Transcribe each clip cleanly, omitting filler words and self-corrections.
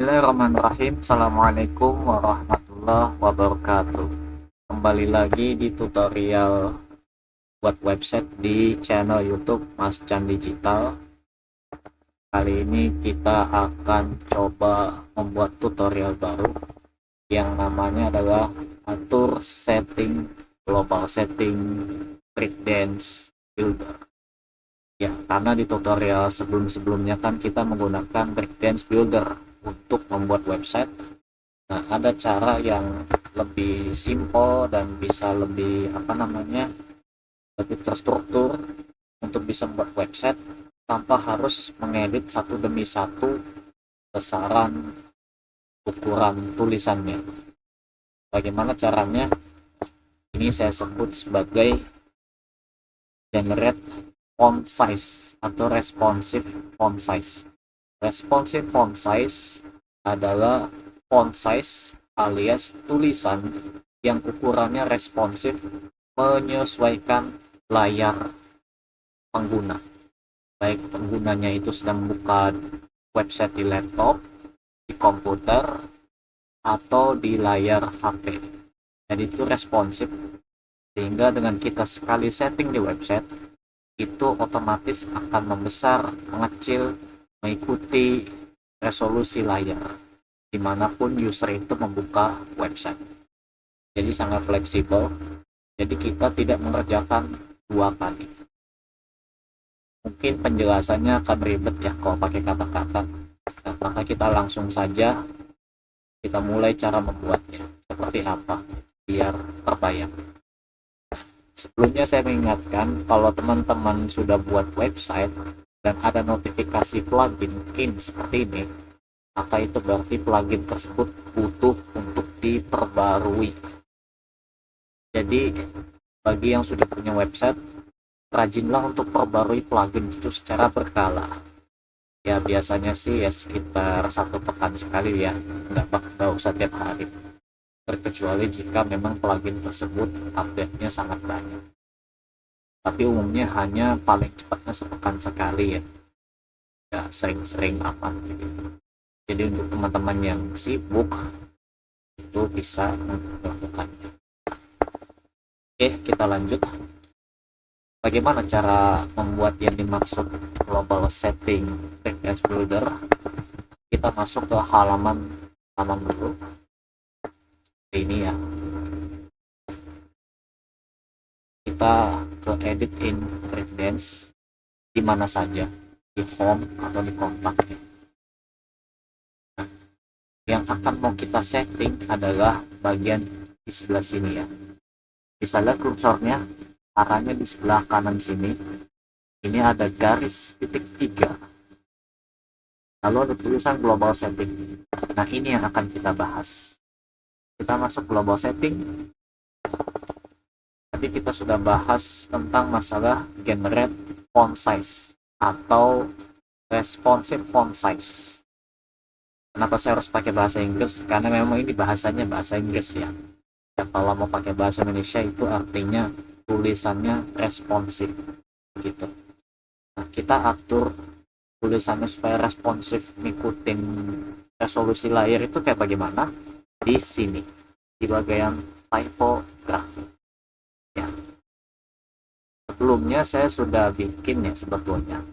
Bismillahirrahmanirrahim. Assalamualaikum warahmatullahi wabarakatuh. Kembali lagi di tutorial buat website di channel YouTube Mas Chan Digital. Kali ini kita akan coba membuat tutorial baru yang namanya adalah atur setting global setting breakdance builder. Ya, karena di tutorial sebelum-sebelumnya kan kita menggunakan breakdance builder untuk membuat website. Nah, ada cara yang lebih simple dan bisa lebih lebih terstruktur untuk bisa membuat website tanpa harus mengedit satu demi satu besaran ukuran tulisannya. Bagaimana caranya? Ini saya sebut sebagai generate font size atau responsive font size. Responsive font size adalah font size alias tulisan yang ukurannya responsif menyesuaikan layar pengguna. Baik penggunanya itu sedang buka website di laptop, di komputer, atau di layar HP. Jadi itu responsif, sehingga dengan kita sekali setting di website, itu otomatis akan membesar, mengecil, mengikuti resolusi layar dimanapun user itu membuka website. Jadi sangat fleksibel, jadi kita tidak mengerjakan dua kali. Mungkin penjelasannya akan ribet ya kalau pakai kata-kata. Nah, maka kita langsung saja kita mulai cara membuatnya seperti apa biar terbayang. Sebelumnya saya mengingatkan, kalau teman-teman sudah buat website dan ada notifikasi plugin in seperti ini, maka itu berarti plugin tersebut butuh untuk diperbarui. Jadi bagi yang sudah punya website, rajinlah untuk perbarui plugin itu secara berkala. Ya biasanya sih ya sekitar 1 pekan sekali ya, nggak usah tiap hari. Terkecuali jika memang plugin tersebut update-nya sangat banyak. Tapi umumnya hanya paling cepatnya sepekan sekali ya, nggak sering-sering aman gitu. Jadi untuk teman-teman yang sibuk itu bisa melakukannya. Oke, kita lanjut. Bagaimana cara membuat yang dimaksud global setting breakdance builder? Kita masuk ke halaman dulu. Ini ya. Kita ke edit in breakdance di mana saja, di home atau di kontak. Nah, yang akan mau kita setting adalah bagian di sebelah sini ya. Bisa lihat kursornya arahnya di sebelah kanan sini. Ini ada garis titik 3. Lalu ada tulisan global setting. Nah, ini yang akan kita bahas. Kita masuk global setting. Tadi kita sudah bahas tentang masalah generate font size atau responsive font size. Kenapa saya harus pakai bahasa Inggris? Karena memang ini bahasanya bahasa Inggris ya. Ya kalau mau pakai bahasa Indonesia itu artinya tulisannya responsif gitu. Nah, kita atur tulisannya supaya responsif ngikutin resolusi layar itu kayak bagaimana? Di sini, di bagian typography. Ya. Sebelumnya saya sudah bikin ya sebetulnya.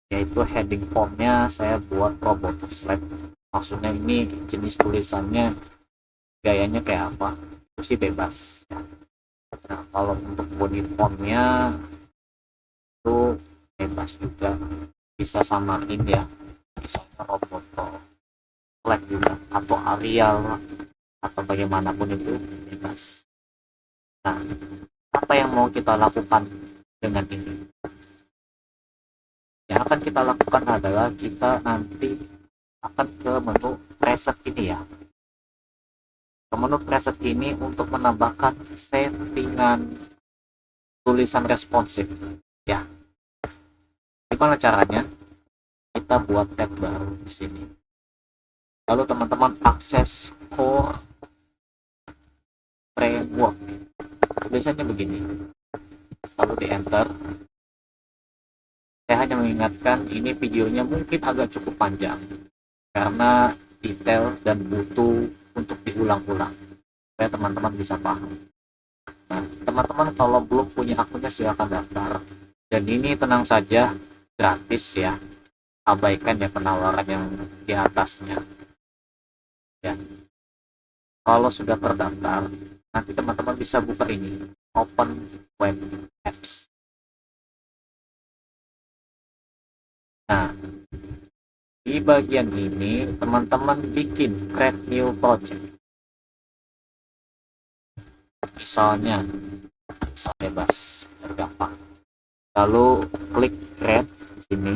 Yaitu heading fontnya saya buat Roboto Slab. Maksudnya ini jenis tulisannya gayanya kayak apa? Itu sih bebas. Ya. Nah, kalau untuk body fontnya itu bebas juga, bisa samain ya, misalnya Roboto Flag juga atau Arial atau bagaimanapun itu bebas. Nah, apa yang mau kita lakukan dengan ini? Yang akan kita lakukan adalah kita nanti akan ke menu preset ini ya. Ke menu preset ini untuk menambahkan settingan tulisan responsif ya. Gimana caranya? Kita buat tab baru di sini. Lalu teman-teman akses core framework. Tulisannya begini. Lalu di enter. Saya hanya mengingatkan ini videonya mungkin agak cukup panjang karena detail dan butuh untuk diulang-ulang supaya teman-teman bisa paham. Nah, teman-teman kalau belum punya akunnya silakan daftar. Dan ini tenang saja, gratis ya. Abaikan ya penawaran yang di atasnya. Ya, kalau sudah terdaftar, nanti teman-teman bisa buka ini, Open Web Apps. Nah, di bagian ini teman-teman bikin create new project. Misalnya, bisa bebas, gampang. Lalu klik create di sini.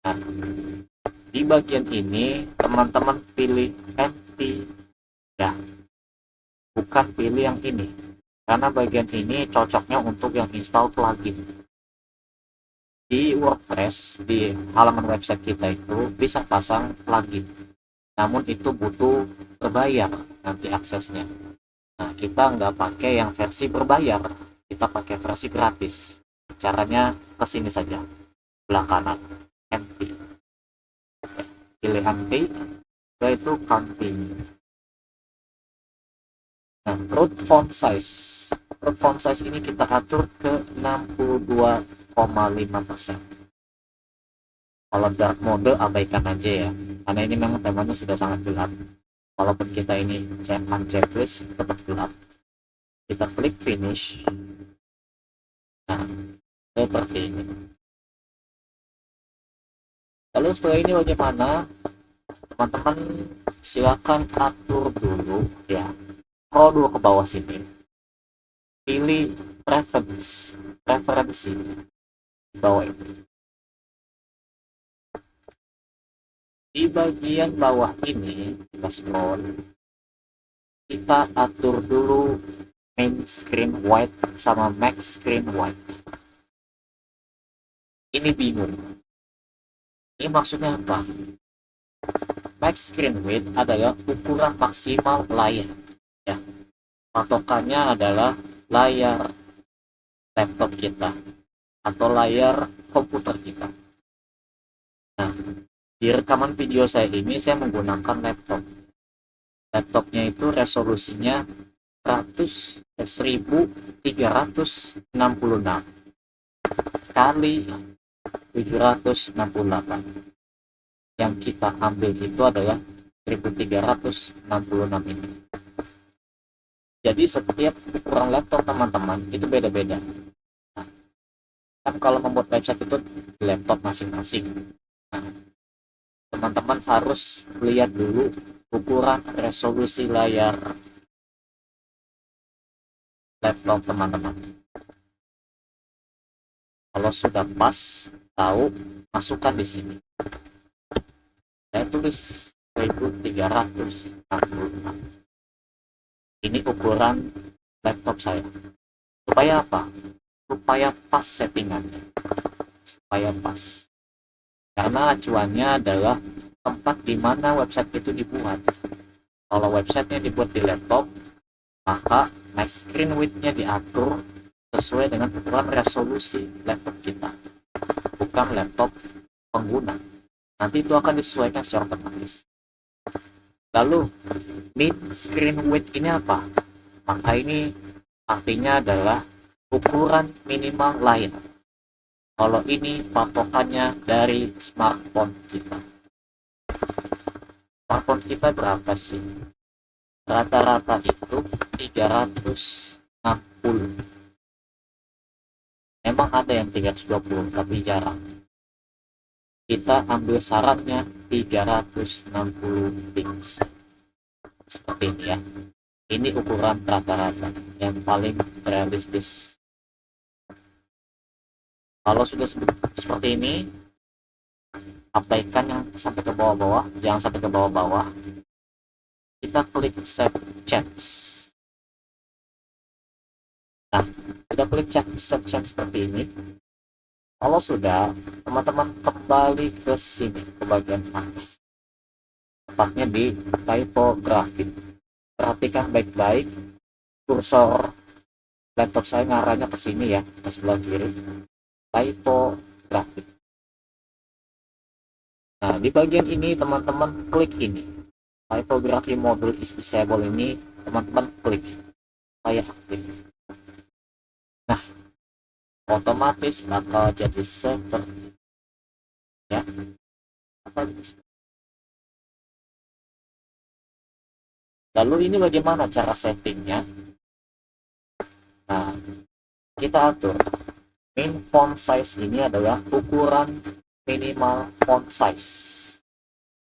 Nah, di bagian ini teman-teman pilih empty ya, bukan pilih yang ini, karena bagian ini cocoknya untuk yang install plugin. Di WordPress, di halaman website kita itu bisa pasang plugin, namun itu butuh berbayar nanti aksesnya. Nah, kita nggak pakai yang versi berbayar, kita pakai versi gratis. Caranya ke sini saja, belah kanan, empty. Pilih empty, yaitu continue. Nah, root font size. Root font size ini kita atur ke 62,5%. Kalau dark mode abaikan aja ya, karena ini memang temanya sudah sangat gelap. Walaupun kita ini checklist tetap gelap. Kita klik finish. Nah, seperti ini. Lalu setelah ini bagaimana? Teman-teman silakan atur dulu ya. Scroll dulu ke bawah sini. Pilih preferensi di bawah ini. Di bagian bawah ini kita scroll, kita atur dulu main screen white sama max screen white. Ini bingung, ini maksudnya apa? Max screen width adalah ukuran maksimal layar ya. Patokannya adalah layar laptop kita atau layar komputer kita. Nah, di rekaman video saya ini saya menggunakan laptop. Laptopnya itu resolusinya 1366 kali 768. Yang kita ambil itu adalah 1366 ini. Jadi setiap ukuran laptop teman-teman itu beda-beda. Nah, kan kalau membuat website itu di laptop masing-masing. Nah, teman-teman harus lihat dulu ukuran resolusi layar laptop teman-teman. Kalau sudah pas, tahu, masukkan di sini. Saya tulis 1366. Ini ukuran laptop saya. Supaya apa? Supaya pas settingannya. Supaya pas. Karena acuannya adalah tempat di mana website itu dibuat. Kalau websitenya dibuat di laptop, maka max screen width-nya diatur sesuai dengan ukuran resolusi laptop kita, bukan laptop pengguna. Nanti itu akan disesuaikan secara otomatis. Lalu mid screen width ini apa? Maka ini artinya adalah ukuran minimal layar. Kalau ini patokannya dari smartphone kita. Smartphone kita berapa sih? Rata-rata itu 360. Memang ada yang 320, tapi jarang. Kita ambil syaratnya 360 pixel. Seperti ini ya. Ini ukuran rata-rata yang paling realistis. Kalau sudah seperti ini, abaikan yang sampai ke bawah-bawah, jangan sampai ke bawah-bawah. Kita klik save change. Nah, kita klik save change seperti ini. Kalau sudah, teman-teman kembali ke sini, ke bagian atas. Tepatnya di typography. Perhatikan baik-baik, kursor laptop saya ngarahnya ke sini ya, ke sebelah kiri. Typography. Nah, di bagian ini teman-teman klik ini. Typography module is disabled ini teman-teman klik supaya aktif. Nah, otomatis bakal jadi seperti ya. Lalu ini bagaimana cara settingnya? Nah, kita atur min font size ini adalah ukuran minimal font size.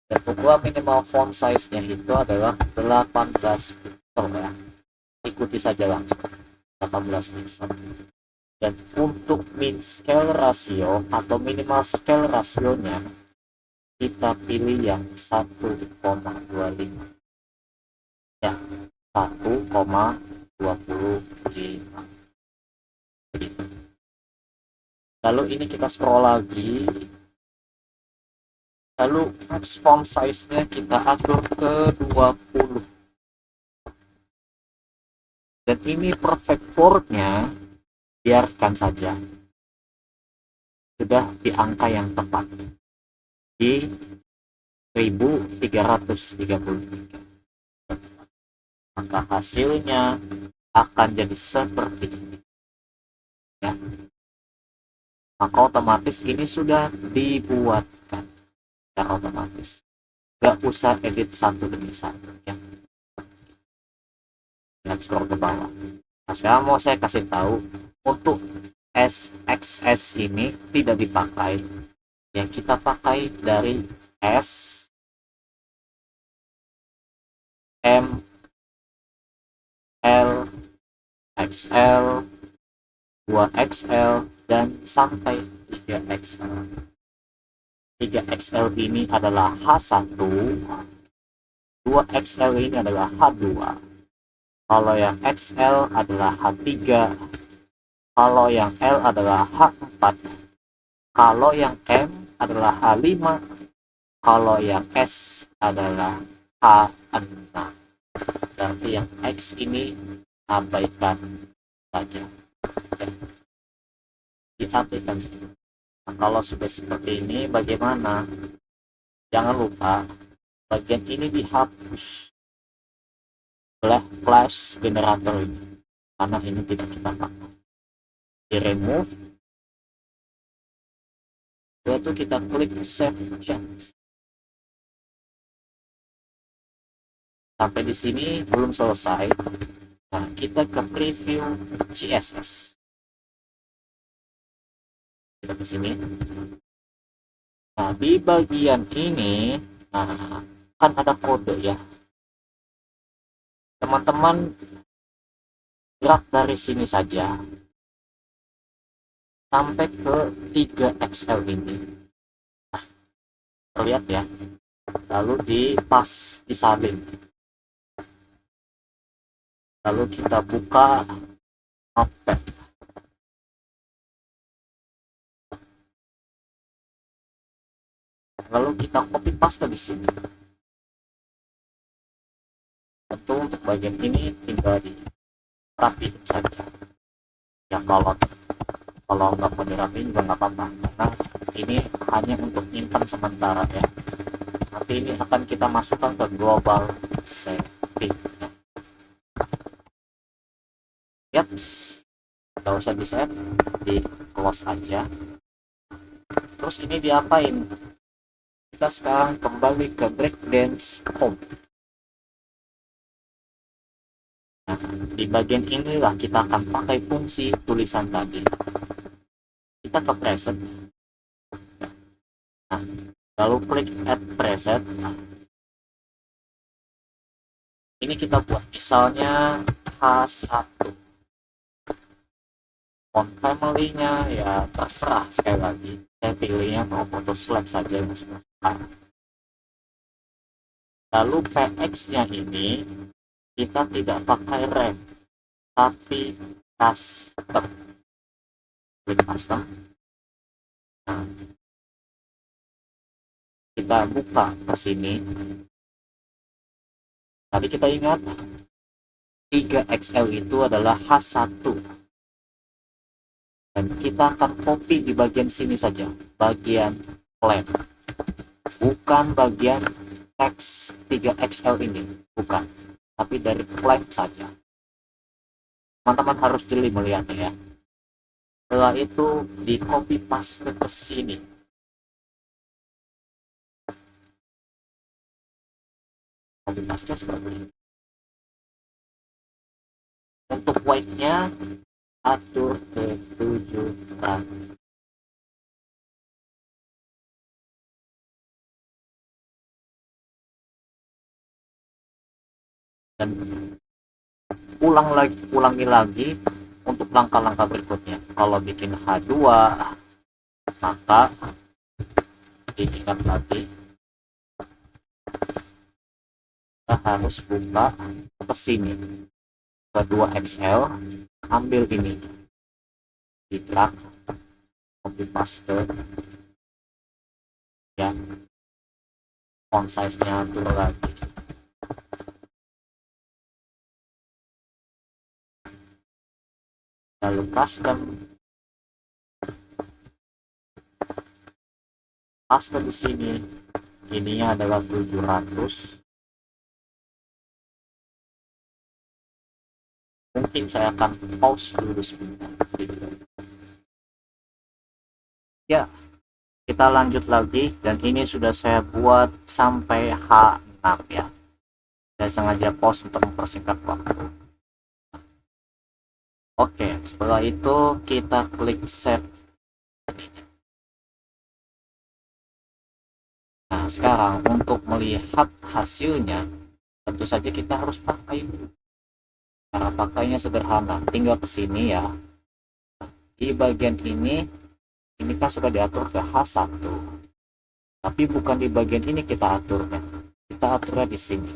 Dan ukuran minimal font size-nya itu adalah 18 pixel ya. Ikuti saja langsung 18 pixel. Dan untuk min scale ratio atau minimal scale rasionya kita pilih yang 1,25 ya, 1,25 begitu. Lalu ini kita scroll lagi, lalu max font size-nya kita atur ke 20 dan ini perfect font-nya biarkan saja sudah di angka yang tepat di 1333, maka hasilnya akan jadi seperti ini ya. Maka otomatis ini sudah dibuatkan secara otomatis, nggak usah edit satu demi satu ya. Dan scroll ke bawah. Nah, sekarang mau saya kasih tahu untuk XS ini tidak dipakai, yang kita pakai dari S, M, L, XL, 2XL, dan sampai 3XL. 3XL ini adalah H1, 2XL ini adalah H2, kalau yang XL adalah H3, kalau yang L adalah H4, kalau yang M adalah H5, kalau yang S adalah H6. Berarti yang X ini abaikan saja, diabaikan saja. Nah, kalau sudah seperti ini bagaimana? Jangan lupa bagian ini dihapus flash generator ini, karena ini tidak kita pakai. Di remove, yaitu kita klik save change. Sampai di sini belum selesai. Nah, kita ke preview CSS. Kita ke sini. Nah, di bagian ini, nah, kan ada kode ya. Teman-teman gerak dari sini saja sampai ke 3XL ini. Nah, terlihat ya. Lalu dipas, disalin. Lalu kita buka Notepad. Lalu kita copy paste di sini. Tentu untuk bagian ini tinggal dirapiin saja. Ya kalau nggak mau dirapiin juga nggak apa-apa, karena ini hanya untuk nyimpan sementara ya. Nanti ini akan kita masukkan ke global setting. Yaps, nggak usah di save, di close aja. Terus ini diapain? Kita sekarang kembali ke breakdance home. Nah, di bagian inilah kita akan pakai fungsi tulisan tadi. Kita ke preset. Nah, lalu klik add preset. Ini kita buat misalnya H1. Font family-nya ya terserah, sekali lagi. Saya pilihnya mau foto slide saja yang sudah. Lalu PX-nya ini kita tidak pakai rem, tapi custom. Klik custom. Nah, kita buka ke sini. Tadi kita ingat 3XL itu adalah H1. Dan kita akan copy di bagian sini saja, bagian plan. bukan bagian teks 3XL ini, bukan, tapi dari klaim saja. Teman-teman harus jeli melihatnya ya. Setelah itu di copy paste ke sini. Copy paste seperti ini. Untuk weight-nya atur ke 7 gram. Dan ulangi lagi untuk langkah-langkah berikutnya. Kalau bikin H2 maka diingat lagi kita harus buka ke sini ke 2XL, ambil ini di drag, copy paste ya, font size nya atur lagi, lalu custom paste di sini. Ininya adalah 700. Mungkin saya akan pause dulu sebentar. Ya, kita lanjut lagi, dan ini sudah saya buat sampai H6 ya. Saya sengaja pause untuk mempersingkat waktu. Oke, setelah itu kita klik save. Nah, sekarang untuk melihat hasilnya, tentu saja kita harus pakai. Cara pakainya sederhana, tinggal ke sini ya. Di bagian ini kan sudah diatur ke H1. Tapi bukan di bagian ini kita aturnya. Kita aturnya di sini.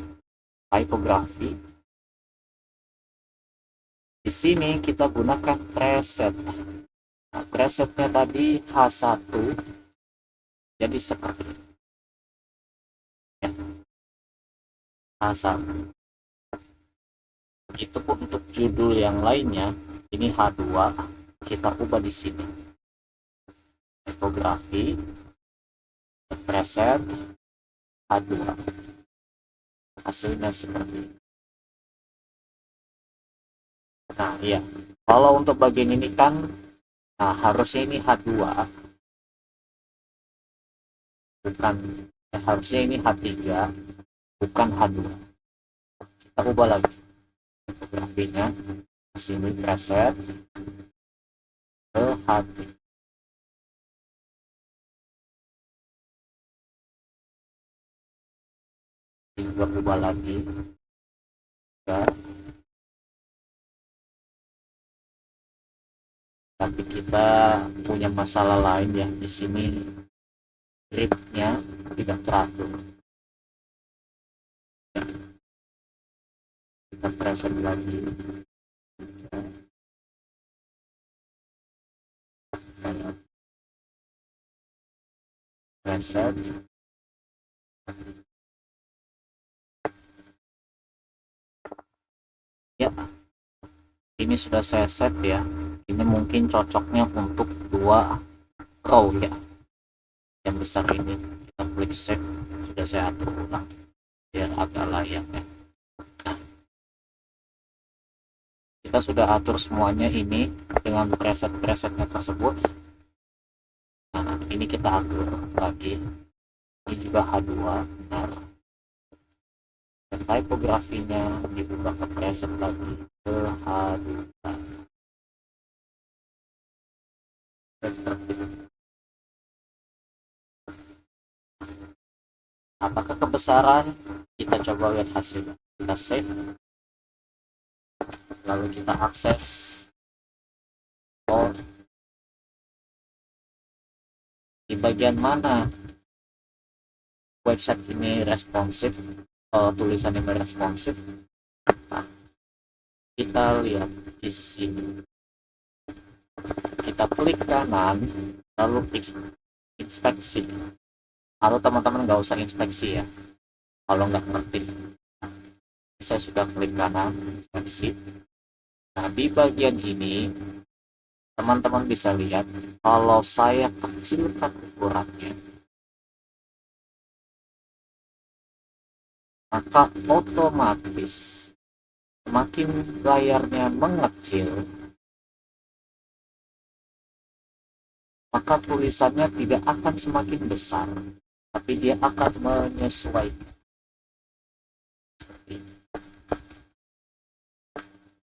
Typography. Di sini kita gunakan preset. Nah, presetnya tadi H1. Jadi seperti ini. Ya. H1. Itu pun untuk judul yang lainnya, ini H2, kita ubah di sini. Typography, preset, H2. Hasilnya seperti ini. Nah, iya. Kalau untuk bagian ini kan, nah harusnya ini H2. Bukan, harusnya ini H3, bukan H2. Kita ubah lagi. Typografinya di sini preset ke H3. Juga ubah lagi ya. Tapi kita punya masalah lain ya, di sini gripnya tidak teratur ya. Kita preset lagi ya. Preset ya, ini sudah saya set ya. Ini mungkin cocoknya untuk 2 row ya, yang besar ini. Kita klik save, sudah saya atur ulang biar agak layak ya. Nah, kita sudah atur semuanya ini dengan preset-presetnya tersebut. Nah, ini kita atur lagi, ini juga H2 benar, dan typografinya dibuka ke preset lagi ke H2. Apakah kebesaran? Kita coba lihat hasilnya. Kita save, lalu kita akses di bagian mana website ini responsif, tulisan ini responsif. Nah, kita lihat di sini, kita klik kanan lalu inspeksi, atau teman-teman nggak usah inspeksi ya kalau nggak ngerti. Saya sudah klik kanan inspeksi. Nah, di bagian ini teman-teman bisa lihat kalau saya kecilkan ukurannya, maka otomatis semakin layarnya mengecil, maka tulisannya tidak akan semakin besar, tapi dia akan menyesuaikan.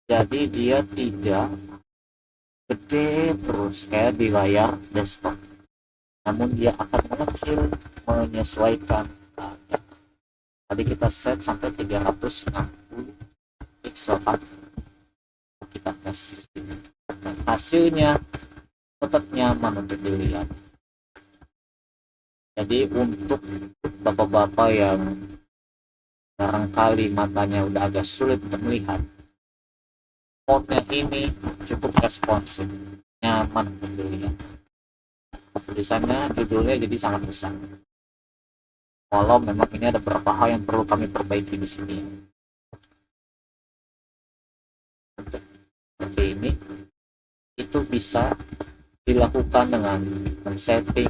Jadi dia tidak gede terus kayak di layar desktop, namun dia akan mengecil menyesuaikan. Tadi kita set sampai 360 pixel per, kita tes di sini. Dan hasilnya tetap nyaman untuk dilihat. Jadi untuk bapak-bapak yang barangkali matanya udah agak sulit untuk melihat, fontnya ini cukup responsif, nyaman untuk dilihat. Tulisannya, judulnya jadi sangat besar. Walau memang ini ada beberapa hal yang perlu kami perbaiki di sini. Untuk seperti ini, itu bisa dilakukan dengan men-setting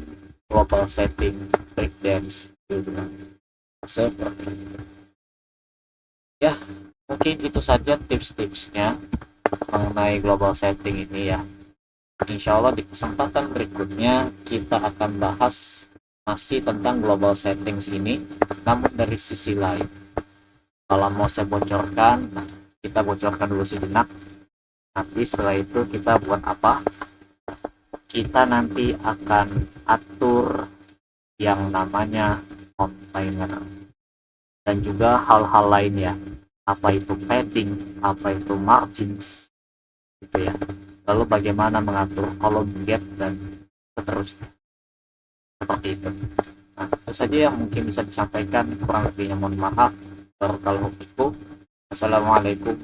global setting breakdance juga seperti itu. Ya, mungkin itu saja tips-tipsnya mengenai global setting ini ya. Insya Allah di kesempatan berikutnya kita akan bahas masih tentang global settings ini, namun dari sisi lain. Kalau mau saya bocorkan, kita bocorkan dulu sejenak. Nanti setelah itu kita buat apa? Kita nanti akan atur yang namanya container dan juga hal-hal lainnya, apa itu padding, apa itu margins gitu ya, lalu bagaimana mengatur column gap dan seterusnya seperti itu. Nah, itu saja yang mungkin bisa disampaikan, kurang lebihnya mohon maaf. Barakallahu fikum. Assalamualaikum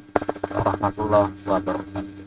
warahmatullahi wabarakatuh.